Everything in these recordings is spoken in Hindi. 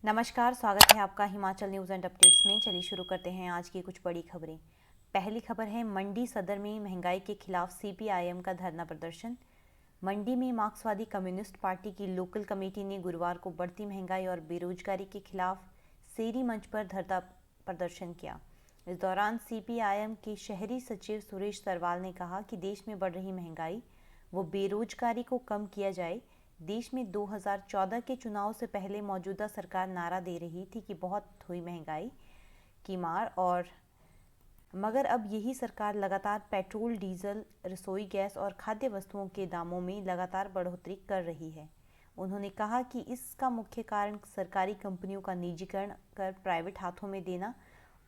नमस्कार, स्वागत है आपका हिमाचल न्यूज़ एंड अपडेट्स में। चलिए शुरू करते हैं आज की कुछ बड़ी खबरें। पहली खबर है, मंडी सदर में महंगाई के खिलाफ सीपीआईएम का धरना प्रदर्शन। मंडी में मार्क्सवादी कम्युनिस्ट पार्टी की लोकल कमेटी ने गुरुवार को बढ़ती महंगाई और बेरोजगारी के खिलाफ सेरी मंच पर धरना प्रदर्शन किया। इस दौरान सीपीआईएम के शहरी सचिव सुरेश सरवाल ने कहा कि देश में बढ़ रही महंगाई व बेरोजगारी को कम किया जाए। देश में 2014 के चुनाव से पहले मौजूदा सरकार नारा दे रही थी कि बहुत हुई महंगाई की मार, और मगर अब यही सरकार लगातार पेट्रोल, डीजल, रसोई गैस और खाद्य वस्तुओं के दामों में लगातार बढ़ोतरी कर रही है। उन्होंने कहा कि इसका मुख्य कारण सरकारी कंपनियों का निजीकरण कर प्राइवेट हाथों में देना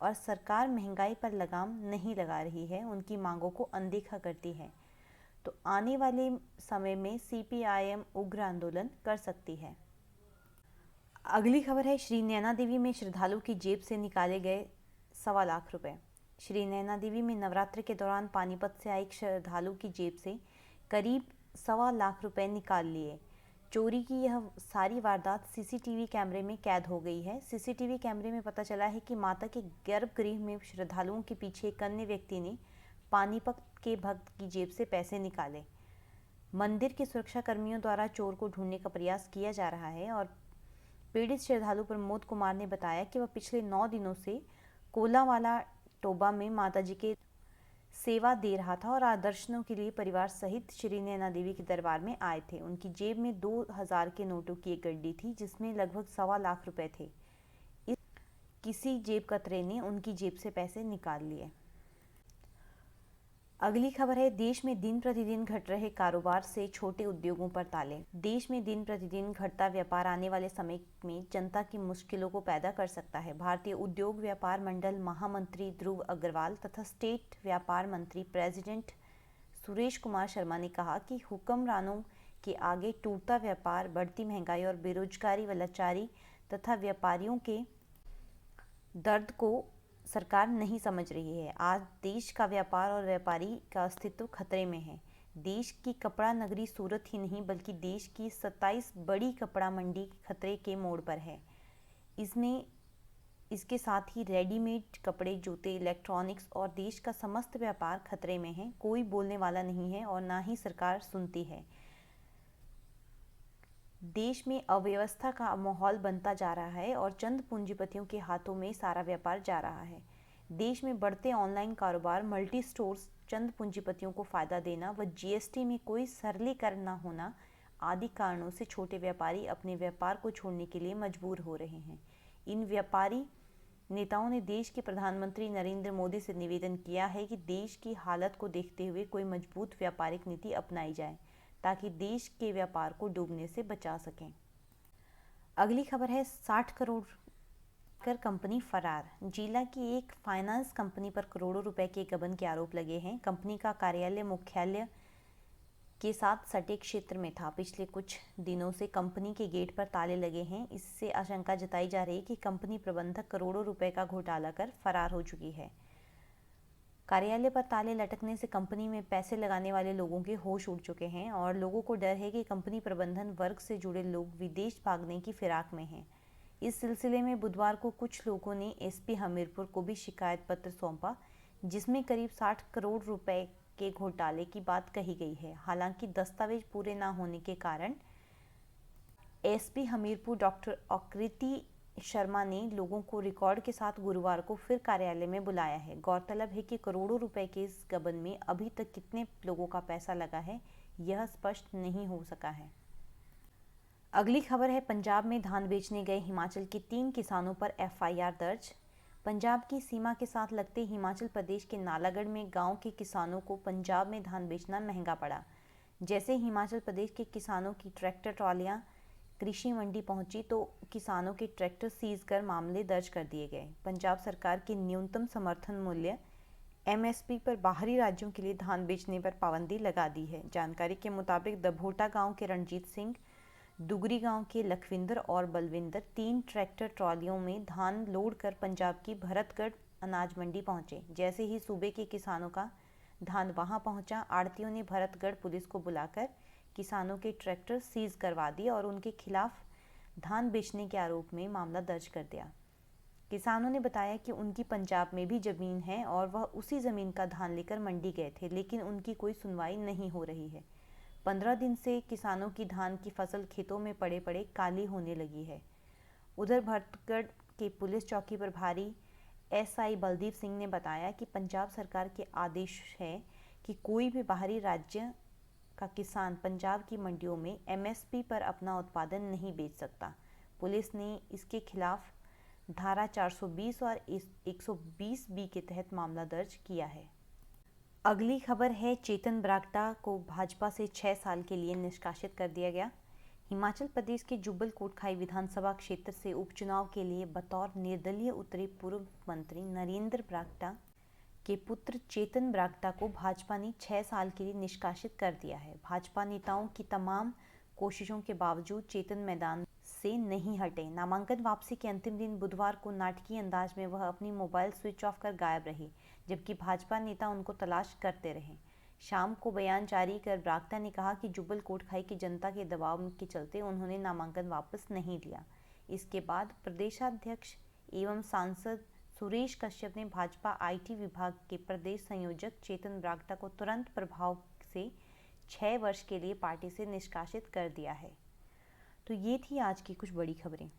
और सरकार महंगाई पर लगाम नहीं लगा रही है, उनकी मांगों को अनदेखा करती है। तो आने वाले समय में सीपीआईएम उग्र आंदोलन कर सकती है। अगली खबर है, श्री नैना देवी में श्रद्धालु की जेब से निकाले गए 1.25 लाख रुपए। श्री नैना देवी में नवरात्र के दौरान पानीपत से आए एक श्रद्धालु की जेब से करीब 1.25 लाख रुपए निकाल लिए। चोरी की यह सारी वारदात सीसीटीवी कैमरे में कैद हो गई है। सीसीटीवी कैमरे में पता चला है कि माता के गर्भगृह में श्रद्धालुओं के पीछे एक अन्य व्यक्ति ने पानीपत के भक्त की जेब से पैसे निकाले। मंदिर के सुरक्षा कर्मियों द्वारा चोर को ढूंढने का प्रयास किया जा रहा है और पीड़ित श्रद्धालु प्रमोद कुमार ने बताया कि वह पिछले 9 दिनों से कोलावाला टोबा में माताजी के सेवा दे रहा था और आज दर्शनों के लिए परिवार सहित श्री नैना देवी के दरबार में आए थे। उनकी जेब में 2000 के नोटों की एक गड्डी थी जिसमें लगभग 1.25 लाख रुपए थे। किसी जेब कतरे ने उनकी जेब से पैसे निकाल लिए। अगली खबर है, देश में दिन प्रतिदिन घट रहे कारोबार से छोटे उद्योगों पर ताले। देश में दिन प्रतिदिन घटता व्यापार आने वाले समय में जनता की मुश्किलों को पैदा कर सकता है। भारतीय उद्योग व्यापार मंडल महामंत्री ध्रुव अग्रवाल तथा स्टेट व्यापार मंत्री प्रेसिडेंट सुरेश कुमार शर्मा ने कहा कि हुक्मरानों के आगे टूटता व्यापार, बढ़ती महंगाई और बेरोजगारी व लाचारी तथा व्यापारियों के दर्द को सरकार नहीं समझ रही है। आज देश का व्यापार और व्यापारी का अस्तित्व खतरे में है। देश की कपड़ा नगरी सूरत ही नहीं बल्कि देश की 27 बड़ी कपड़ा मंडी खतरे के मोड़ पर है। इसके साथ ही रेडीमेड कपड़े, जूते, इलेक्ट्रॉनिक्स और देश का समस्त व्यापार खतरे में है। कोई बोलने वाला नहीं है और ना ही सरकार सुनती है। देश में अव्यवस्था का माहौल बनता जा रहा है और चंद पूंजीपतियों के हाथों में सारा व्यापार जा रहा है। देश में बढ़ते ऑनलाइन कारोबार, मल्टी स्टोर्स, चंद पूंजीपतियों को फायदा देना व जीएसटी में कोई सरलीकरण न होना आदि कारणों से छोटे व्यापारी अपने व्यापार को छोड़ने के लिए मजबूर हो रहे हैं। इन व्यापारी नेताओं ने देश के प्रधानमंत्री नरेंद्र मोदी से निवेदन किया है कि देश की हालत को देखते हुए कोई मजबूत व्यापारिक नीति अपनाई जाए ताकि देश के व्यापार को डूबने से बचा सकें। अगली खबर है, 60 करोड़ कर कंपनी फरार। जिला की एक फाइनेंस कंपनी पर करोड़ों रुपए के गबन के आरोप लगे हैं। कंपनी का कार्यालय मुख्यालय के साथ सटे क्षेत्र में था। पिछले कुछ दिनों से कंपनी के गेट पर ताले लगे हैं। इससे आशंका जताई जा रही है कि कंपनी प्रबंधक करोड़ों रुपए का घोटाला कर फरार हो चुकी है। कार्यालय पर ताले लटकने से कंपनी में पैसे लगाने वाले लोगों के होश उड़ चुके हैं और लोगों को डर है कि कंपनी प्रबंधन वर्ग से जुड़े लोग विदेश भागने की फिराक में हैं। इस सिलसिले में बुधवार को कुछ लोगों ने एसपी हमीरपुर को भी शिकायत पत्र सौंपा, जिसमें करीब 60 करोड़ रुपए के घोटाले की बात कही गई है। हालांकि दस्तावेज पूरे न होने के कारण एसपी हमीरपुर डॉक्टर आकृति शर्मा ने लोगों को रिकॉर्ड के साथ गुरुवार को फिर कार्यालय में बुलाया है। गौरतलब है कि करोड़ों रुपए के इस गबन में अभी तक कितने लोगों का पैसा लगा है, यह स्पष्ट नहीं हो सका है। अगली खबर है, पंजाब में धान बेचने गए हिमाचल के 3 किसानों पर एफआईआर दर्ज। पंजाब की सीमा के साथ लगते हिमाचल प्रदेश के नालागढ़ में गांव के किसानों को पंजाब में धान बेचना महंगा पड़ा। जैसे हिमाचल प्रदेश के किसानों की ट्रैक्टर ट्रॉलियां कृषि मंडी पहुंची तो किसानों के ट्रैक्टर सीज कर मामले दर्ज कर दिए गए। पंजाब सरकार की न्यूनतम समर्थन मूल्य एमएसपी पर बाहरी राज्यों के लिए धान बेचने पर पाबंदी लगा दी है। जानकारी के मुताबिक दभोटा गांव के रणजीत सिंह, दुगरी गांव के लखविंदर और बलविंदर 3 ट्रैक्टर ट्रॉलियों में धान लोड कर पंजाब की भरतगढ़ अनाज मंडी पहुंचे। जैसे ही सूबे के किसानों का धान वहां पहुंचा, आड़तियों ने भरतगढ़ पुलिस को बुलाकर किसानों के ट्रैक्टर सीज करवा दिए और उनके खिलाफ धान बेचने के आरोप में मामला दर्ज कर दिया। किसानों ने बताया कि उनकी पंजाब में भी जमीन है और वह उसी जमीन का धान लेकर मंडी गए थे, लेकिन उनकी कोई सुनवाई नहीं हो रही है। 15 दिन से किसानों की धान की फसल खेतों में पड़े पड़े काली होने लगी है। उधर भरतगढ़ के पुलिस चौकी प्रभारी एसआई बलदीप सिंह ने बताया कि पंजाब सरकार के आदेश है कि कोई भी बाहरी राज्य का किसान पंजाब की मंडियों में एमएसपी पर अपना उत्पादन नहीं बेच सकता। पुलिस ने इसके खिलाफ धारा 420 और 120 बी के तहत मामला दर्ज किया है। अगली खबर है, चेतन ब्राक्टा को भाजपा से 6 साल के लिए निष्कासित कर दिया गया। हिमाचल प्रदेश के जुब्बल कोटखाई विधानसभा क्षेत्र से उपचुनाव के लिए बतौर निर्दलीय उतरे पूर्व मंत्री नरेंद्र ब्राक्टा के पुत्र चेतन ब्राक्टा को भाजपा ने 6 साल के लिए निष्कासित कर दिया है। भाजपा नेताओं की तमाम कोशिशों के बावजूद चेतन मैदान से नहीं हटे। नामांकन वापसी के अंतिम दिन बुधवार को नाटकीय अंदाज में वह अपनी मोबाइल स्विच ऑफ कर गायब रहे, जबकि भाजपा नेता उनको तलाश करते रहे। शाम को बयान जारी कर ब्राक्टा ने कहा कि जुब्बल कोटखाई की जनता के दबाव के चलते उन्होंने नामांकन वापस नहीं लिया। इसके बाद प्रदेशाध्यक्ष एवं सांसद सुरेश कश्यप ने भाजपा आईटी विभाग के प्रदेश संयोजक चेतन ब्राक्टा को तुरंत प्रभाव से 6 वर्ष के लिए पार्टी से निष्कासित कर दिया है। तो ये थी आज की कुछ बड़ी खबरें।